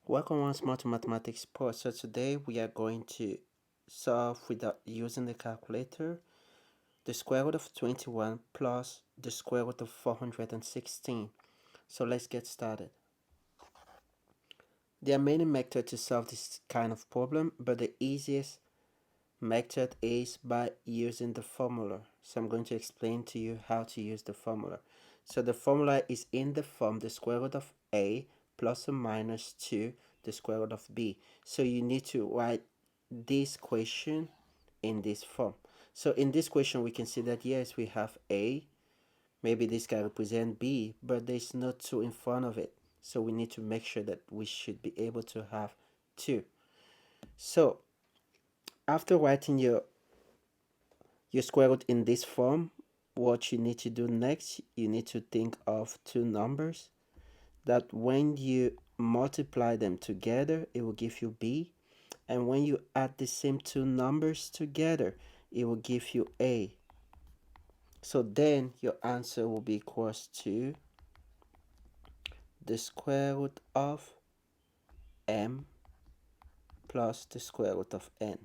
Welcome once more to Mathematics Pro. So today we are going to solve without using the calculator the square root of 21 plus the square root of 416. So let's get started. There are many methods to solve this kind of problem, but the easiest method is by using the formula. So I'm going to explain to you how to use the formula. So the formula is in the form the square root of a plus or minus 2 the square root of b. So you need to write this equation in this form. So in this question we can see that yes, we have a, maybe this can represent b, but there's no 2 in front of it. So we need to make sure that we should be able to have 2. So after writing your square root in this form, what you need to do next, you need to think of two numbers that when you multiply them together, it will give you b, and when you add the same two numbers together, it will give you a. So then your answer will be equals to the square root of m plus the square root of n.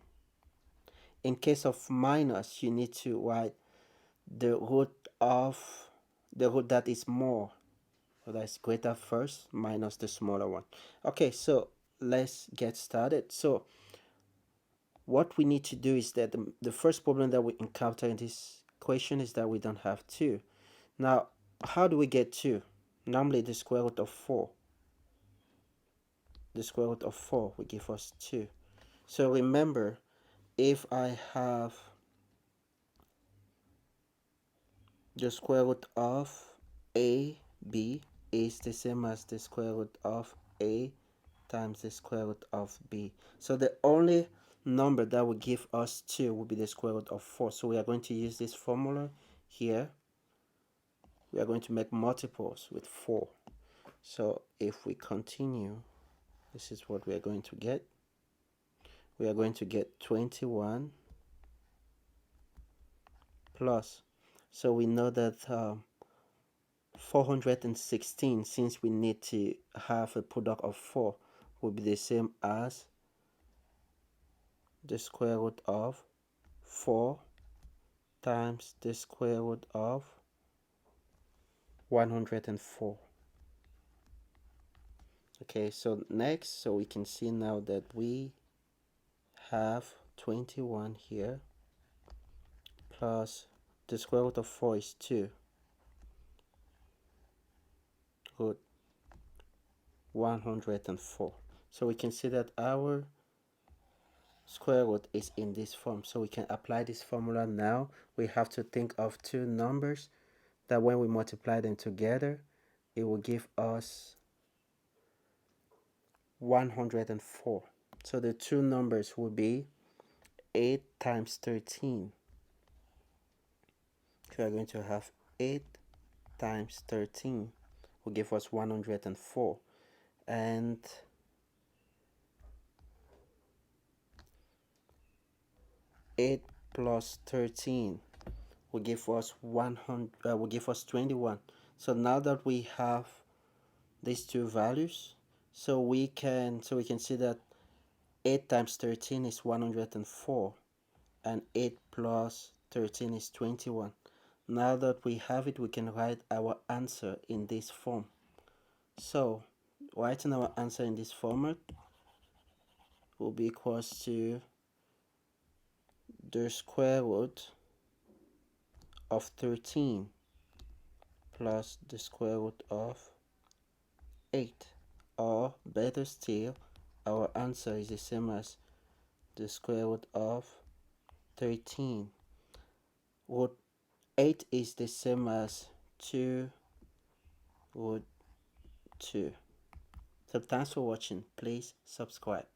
In case of minus, you need to write the root that is more, or that is greater first, minus the smaller one. Okay, so let's get started. So what we need to do is that the first problem that we encounter in this equation is that we don't have 2. Now, how do we get 2? Normally the square root of 4. The square root of 4 will give us 2. So remember, if I have the square root of ab is the same as the square root of a times the square root of b. So the only number that will give us 2 will be the square root of 4. So we are going to use this formula here. We are going to make multiples with 4. So if we continue, this is what we are going to get. We are going to get 21 plus. So we know that 416, since we need to have a product of 4, will be the same as the square root of 4 times the square root of 104. Okay, so next, so we can see now that we have 21 here plus the square root of 4 is 2 root 104. So we can see that our square root is in this form. So we can apply this formula now. We have to think of two numbers that when we multiply them together, it will give us 104. So the two numbers will be 8 times 13. So we are going to have 8 times 13 will give us 104. And 8 plus 13 will give us 21. So now that we have these two values, so we can see that 8 times 13 is 104 and 8 plus 13 is 21. Now that we have it, we can write our answer in this form. So writing our answer in this format will be equals to the square root of 13 plus the square root of 8, or better still, our answer is the same as the square root of 13. Root 8 is the same as 2 root 2. So thanks for watching. Please subscribe.